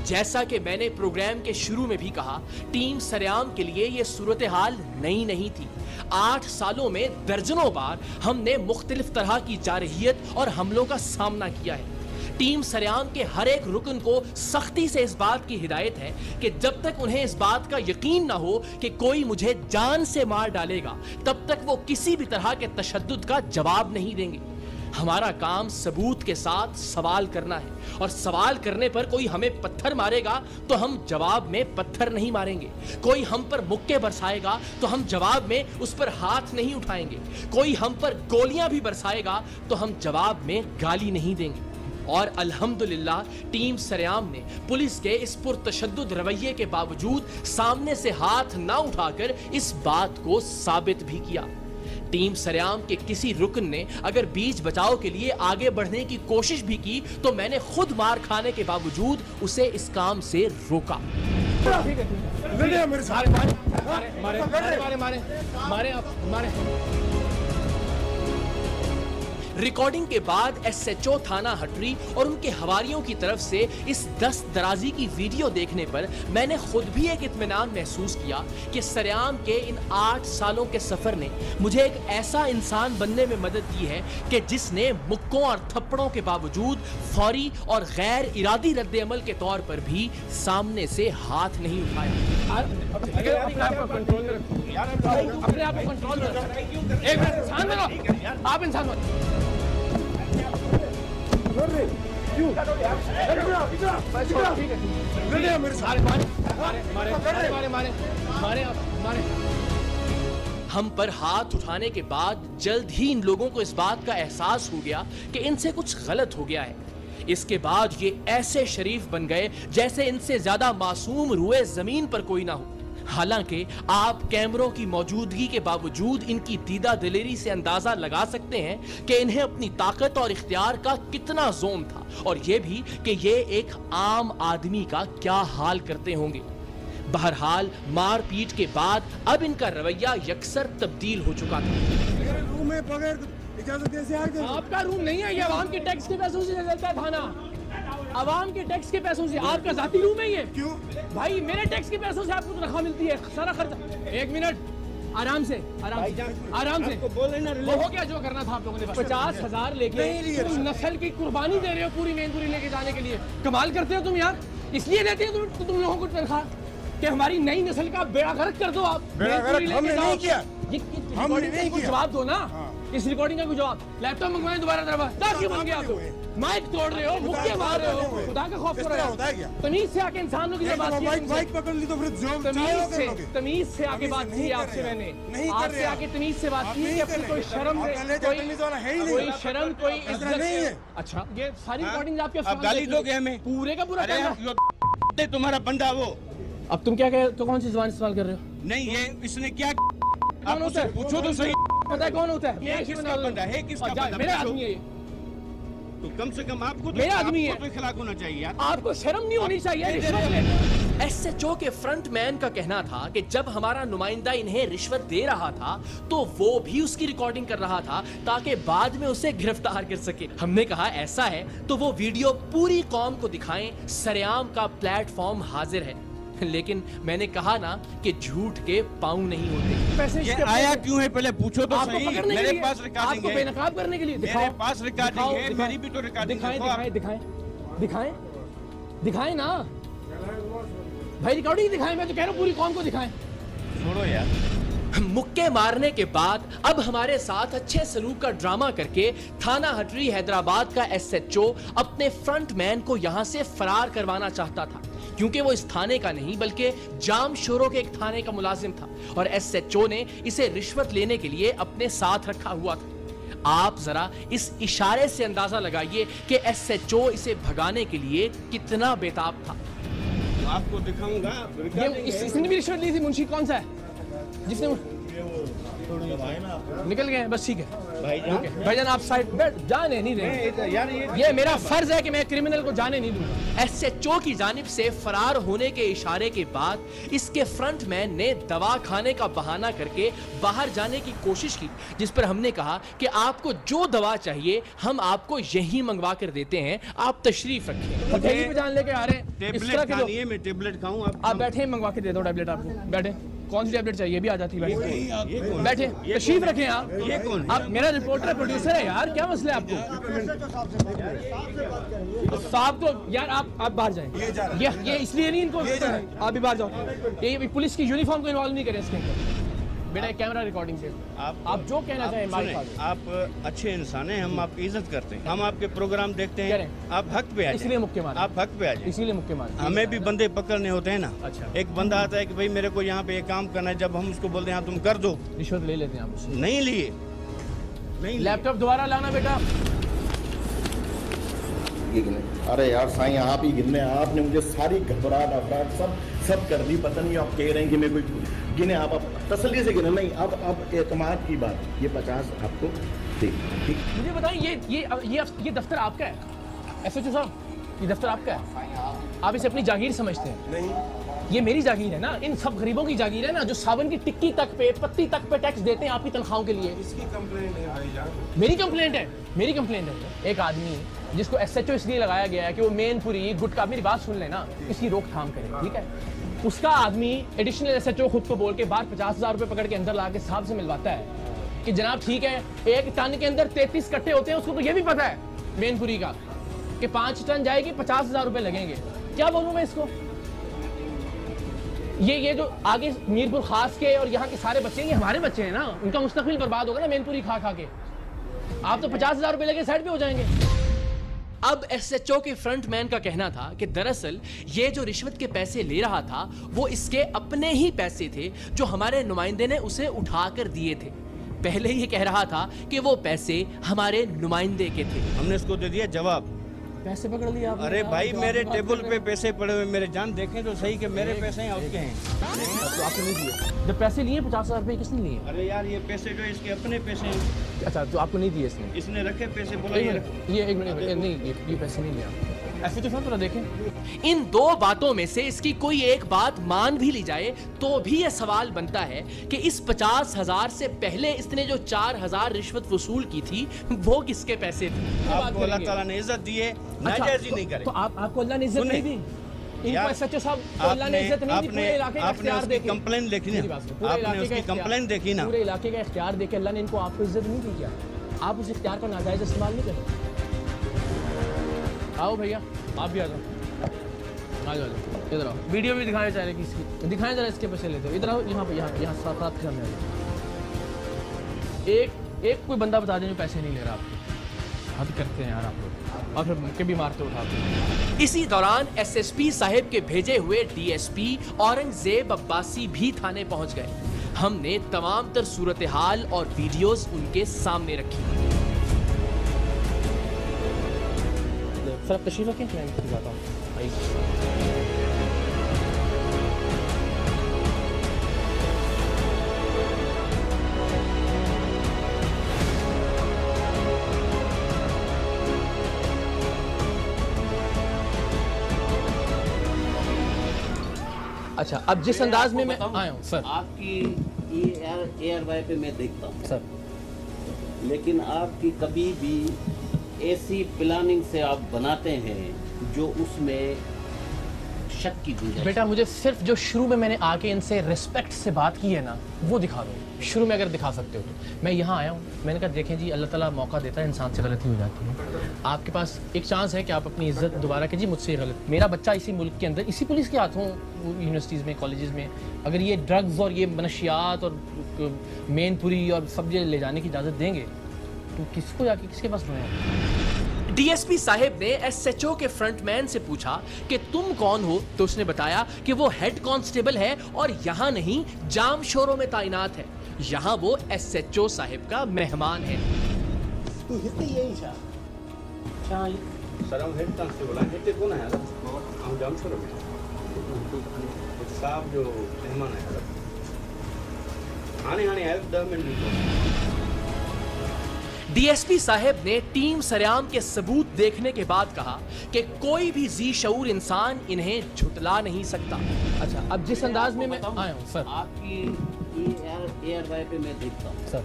जैसा कि मैंने प्रोग्राम के शुरू में भी कहा, टीम सरेआम के लिए यह सूरत हाल नई नहीं थी। 8 सालों में दर्जनों बार हमने मुख्तलिफ तरह की जारहियत और हमलों का सामना किया है। टीम सरेआम के हर एक रुकन को सख्ती से इस बात की हिदायत है कि जब तक उन्हें इस बात का यकीन ना हो कि कोई मुझे जान से मार डालेगा, तब तक वो किसी भी तरह के तशद्दुद का जवाब नहीं देंगे। हमारा काम सबूत के साथ सवाल करना है, और सवाल करने पर कोई हमें पत्थर मारेगा तो हम जवाब में पत्थर नहीं मारेंगे। कोई हम पर मुक्के बरसाएगा तो हम जवाब में उस पर हाथ नहीं उठाएंगे। कोई हम पर गोलियां भी बरसाएगा तो हम जवाब में गाली नहीं देंगे। और अल्हम्दुलिल्लाह टीम सरेआम ने पुलिस के इस पुरतशद्दुद रवैये के बावजूद सामने से हाथ ना उठाकर इस बात को साबित भी किया। टीम सरेआम के किसी रुकन ने अगर बीच बचाव के लिए आगे बढ़ने की कोशिश भी की तो मैंने खुद मार खाने के बावजूद उसे इस काम से रोका। रिकॉर्डिंग के बाद एसएचओ थाना हटरी और उनके हवारियों की तरफ से इस दस्त दराजी की वीडियो देखने पर मैंने खुद भी एक इत्मीनान महसूस किया कि सरेआम के इन 8 सालों के सफर ने मुझे एक ऐसा इंसान बनने में मदद की है कि जिसने मुक्कों और थप्पड़ों के बावजूद फौरी और गैर इरादी रद्द-ए-अमल के तौर पर भी सामने से हाथ नहीं उठाया। आप इंसान हम पर हाथ उठाने के बाद जल्द ही इन लोगों को इस बात का एहसास हो गया कि इनसे कुछ गलत हो गया है। इसके बाद ये ऐसे शरीफ बन गए जैसे इनसे ज्यादा मासूम रूए जमीन पर कोई ना हो। हालांकि आप कैमरों की मौजूदगी के बावजूद इनकी दीदा दिलेरी से अंदाजा लगा सकते हैं कि इन्हें अपनी ताकत और इख्तियार का कितना ज़ोम था, और ये भी कि ये एक आम आदमी का क्या हाल करते होंगे। बहरहाल मारपीट के बाद अब इनका रवैया यकसर तब्दील हो चुका था। रूम में बगैर इजाजत कैसे आ गए? आपका रूम नहीं है, ये आवाम के टैक्स के पैसों से चलता है थाना। आवाम के टैक्स के पैसों से आपका जाती रूम है ये? क्यों भाई मेरे टैक्स के पैसों से आपको तनख्वाह मिलती है, सारा खर्चा। 1 मिनट, आराम से आराम से वो हो गया जो करना था आप लोगों ने। 50,000 लेके तुम नस्ल की कुर्बानी दे रहे हो पूरी मेनपुरी लेके जाने के लिए। कमाल करते हो तुम यार। इसलिए देते हो तुम लोगों को तनख्वाह कि हमारी नई नस्ल का बेड़ा गर्क कर दो आप। हमने नहीं किया, हमने नहीं किया। जवाब दो ना इस रिकॉर्डिंग का, कोई जवाब। लैपटॉप मंगवाएं दोबारा दरबार क्यों बन गया आप? माइक तोड़ रहे हो, मुक्के मार रहे हो, खुदा का खौफ करो यार। तमीज से आके इंसानों की बात की, बाइक पकड़ ली तो फिर तमीज से आके बात की आपसे मैंने। आपसे आके तमीज से बात की कि अपनी कोई शर्म कोई शर्म कोई इज्जत नहीं है। अच्छा ये सारी रिकॉर्डिंग आपके गाली दोगे हमें पूरे का पूरा तुम्हारा बंदा वो। अब तुम क्या कह, तो कौन सी जुबान इस्तेमाल कर रहे हो? नहीं ये इसने क्या कौन होता है? पूछो तो सही। पता है कौन होता है? ये किसका बंदा है? किसका बंदा? मेरा आदमी है ये। तो कम से कम आपको तो मेरा आदमी है। तो खिलाफ होना चाहिए यार। आपको शर्म नहीं होनी चाहिए रिश्वत लेने। एसएचओ के फ्रंटमैन का कहना था कि जब हमारा नुमाइंदा इन्हें रिश्वत दे रहा था तो वो भी उसकी रिकॉर्डिंग कर रहा था ताकि बाद में उसे गिरफ्तार कर सके। हमने कहा ऐसा है तो वो वीडियो पूरी कौम को दिखाएं, सरेआम का प्लेटफॉर्म हाजिर है। लेकिन मैंने कहा ना कि झूठ के पाँव नहीं होते। ये आया क्यों है पहले पूछो तो सही। मेरे पास रिकॉर्डिंग है, बेनकाब करने के लिए। मेरे पास रिकॉर्डिंग है, मेरी भी तो रिकॉर्डिंग है। दिखाएं ना भाई, रिकॉर्डिंग दिखाएं। मैं तो कह रहा हूँ पूरी कौम को दिखाएं। छोड़ो यार। मुक्के मारने के बाद अब हमारे साथ अच्छे सलूक का ड्रामा करके थाना हटरी हैदराबाद का एसएचओ अपने फ्रंटमैन को यहां से फरार करवाना चाहता था, क्योंकि वो इस थाने का नहीं बल्कि जाम शोरों के एक थाने का मुलाजिम था और एसएचओ ने इसे रिश्वत लेने के लिए अपने साथ रखा हुआ था। आप जरा इस इशारे से अंदाजा लगाइए कि एसएचओ इसे भगाने के लिए कितना बेताब था। आपको दिखाऊंगा। इसने भी रिश्वत ली थी। मुंशी कौन सा है जिसने? निकल गए बस, ठीक है भाईजान भाईजान आप साइड बैठ, जाने नहीं देंगे यार ये मेरा फर्ज है कि मैं क्रिमिनल को जाने नहीं दूंगा। एसएचओ की जानिब से फरार होने के इशारे के बाद इसके फ्रंटमैन ने दवा खाने का बहाना करके बाहर जाने की कोशिश की, जिस पर हमने कहा कि आपको जो दवा चाहिए हम आपको यहीं मंगवा कर देते हैं, आप तशरीफ रखें। हथेली पे जान लेके आ रहे हैं, इस तरह टेबलेट के लोग। खानी है, मैं टेबलेट खाऊं? आप बैठे, मंगवा के दे दो टैबलेट आपको, बैठे। कौन सी टैबलेट चाहिए भी आ जाती है, ये बैठे ये तशरीफ कौन है? रखें आप। ये कौन है? आप मेरा रिपोर्टर है, प्रोड्यूसर है यार, क्या मसला है आपको? साहब तो यार आप बाहर जाएं, ये इसलिए नहीं इनको, आप भी बाहर जाओ। ये पुलिस की यूनिफॉर्म को इन्वॉल्व नहीं करें इसके अंदर। बेटा कैमरा रिकॉर्डिंग से आप जो कहना चाहें सुने, आप अच्छे इंसान हैं, हम आपकी इज्जत करते हैं, हम आपके प्रोग्राम देखते हैं, आप हक पे आ जाएं। इसलिए मुक्के मारे, आप हक पे आ जाएं। इसीलिए मुक्के मारे। हमें भी बंदे पकड़ने होते हैं ना। अच्छा। एक बंदा आता है कि भाई मेरे को यहाँ पे ये काम करना है, जब हम उसको बोलते हैं हाँ तुम कर दो, रिश्वत ले लेते हैं आप उससे। नहीं लिए, नहीं लिए। लैपटॉप दोबारा लाना बेटा। अरे यार साईं आप ही गिनने, आपने मुझे सारी घबराहट अफराहट सब कर दी। पता नहीं आप कह रहे हैं कि मैं कोई गिने, आप तसल्ली से गिने। नहीं अब एतमाद की बात, ये 50 आपको ठीक। मुझे बताइए ये दफ्तर आपका है एसएचओ साहब, ये दफ्तर आपका है? आप इसे अपनी जागीर समझते हैं? नहीं, ये मेरी जागीर है ना, इन सब गरीबों की जागीर है ना, जो सावन की टिक्की तक पे, पत्ती तक पे टैक्स देते हैं आपकी तनख्वाहों के लिए। इसकी कंप्लेंट है भाईजान। मेरी कंप्लेंट है, मेरी कंप्लेंट है। एक आदमी जिसको एसएचओ इसलिए लगाया गया है कि वो मेनपुरी गुटखा, मेरी बात सुन लेना, इसकी रोकथाम करे, ठीक है? उसका आदमी एडिशनल एसएचओ खुद को बोल के बाहर 50,000 रुपए पकड़ के अंदर ला के साहब से मिलवाता है कि जनाब ठीक है, 1 टन के अंदर 33 कट्टे होते हैं। उसको तो ये भी पता है मेनपुरी का कि 5 टन जाएगी 50,000 रुपए लगेंगे। क्या बोलूं मैं इसको? ये जो आगे मीरपुर खास के और यहाँ के सारे बच्चे, ये हमारे बच्चे हैं ना, उनका मुस्तकबिल बर्बाद होगा ना मेनपुरी खा के। आप तो 50,000 रुपए लेके साइड पे हो जाएंगे। अब एसएचओ के फ्रंटमैन का कहना था कि दरअसल ये जो रिश्वत के पैसे ले रहा था वो इसके अपने ही पैसे थे जो हमारे नुमाइंदे ने उसे उठाकर दिए थे। पहले ये कह रहा था कि वो पैसे हमारे नुमाइंदे के थे। हमने इसको दे दिया जवाब। पैसे पकड़ लिए आपने? अरे भाई मेरे टेबल पे पैसे पड़े हुए, मेरे जान देखें तो सही कि मेरे पैसे हैं उसके हैं। तो आपने नहीं दिए? जब पैसे लिए 50,000 रुपए किसने लिए? अरे यार ये पैसे जो इसके अपने पैसे हैं, अच्छा तो आपको नहीं दिए इसने? इसने रखे पैसे, बोला एक ये मिनट, ये एक मिनट, नहीं ये पैसे नहीं लिया। ऐसे तो थोड़ा देखें। इन दो बातों में से इसकी कोई एक बात मान भी ली जाए तो भी यह सवाल बनता है कि इस 50,000 से पहले इसने जो 4,000 रिश्वत वसूल की थी वो किसके पैसे थे? आपको अल्लाह ताला ने इज्जत दी है, नाजायज ही नहीं करे। तो आपको अल्लाह ने इज्जत नहीं दी? इनको एसएचओ साहब को अल्लाह ने इज्जत नहीं दी? पूरे इलाके का इख्तियार देके कंप्लेंट देखी ना, आपने उसकी कंप्लेंट देखी ना, पूरे इलाके का इख्तियार देके अल्लाह ने इनको आपको इज्जत नहीं दी क्या? आप उस इख्तियार का नाजायज इस्तेमाल नहीं करें। आओ भैया आप भी आ जाओ, आ जाओ इधर आओ। वीडियो भी दिखाने चाह रहे कि इसकी दिखाएं जरा, इसके पैसे लेते हो। इधर आओ, यहाँ पे यहाँ साथ के सामने आ जाओ। एक कोई बंदा बता दें जो पैसे नहीं ले रहा आपको। हद करते हैं यार आप लोग, और फिर मुक्के भी मारते उठाते हैं। इसी दौरान एसएसपी साहिब के भेजे हुए डीएसपी औरंगजेब अब्बासी भी थाने पहुंच गए। हमने तमाम तर सूरत हाल और वीडियोस उनके सामने रखी। सर आप तशरीफ रखें, मैं जाता हूँ। अच्छा अब जिस अंदाज में मैं आया हूँ सर, आपकी एयरवाई पे मैं देखता हूँ सर, लेकिन आपकी कभी भी ऐसी प्लानिंग से आप बनाते हैं जो उसमें शक की गुंजाइश। बेटा मुझे सिर्फ जो शुरू में मैंने आके इनसे रिस्पेक्ट से बात की है ना वो दिखा दो, शुरू में अगर दिखा सकते हो तो। मैं यहाँ आया हूँ, मैंने कहा देखें जी अल्लाह ताला मौका देता है, इंसान से गलती हो जाती है, आपके पास एक चांस है कि आप अपनी इज्जत दोबारा कीजिए। मुझसे गलत, मेरा बच्चा इसी मुल्क के अंदर इसी पुलिस के हाथों यूनिवर्सिटीज़ में कॉलेजेस में अगर ये ड्रग्स और ये मनशियात और मेनपुरी और सब ये ले जाने की इजाज़त देंगे तो किसको जाके किसके पास रोएं? डीएसपी साहिब ने एसएचओ के फ्रंटमैन से पूछा कि तुम कौन हो, तो उसने बताया कि वो हेड कांस्टेबल है और यहाँ नहीं जाम शोरों में तैनात है। यहाँ वो एसएचओ साहिब का मेहमान है। तू हिते यही छा सर हम हेड कांस्टेबल हैं, हेड कौन है? हम जाम छोड़ में साहब जो मेहमान है। हाने हेल्प द मिनट। डीएसपी साहब ने टीम सरेआम के सबूत देखने के बाद कहा कि कोई भी जी शऊर इंसान इन्हें झुटला नहीं सकता। अच्छा, अब जिस अंदाज में मैं आया हूँ सर, आपकी एयर ड्राइव पे मैं देखता हूँ सर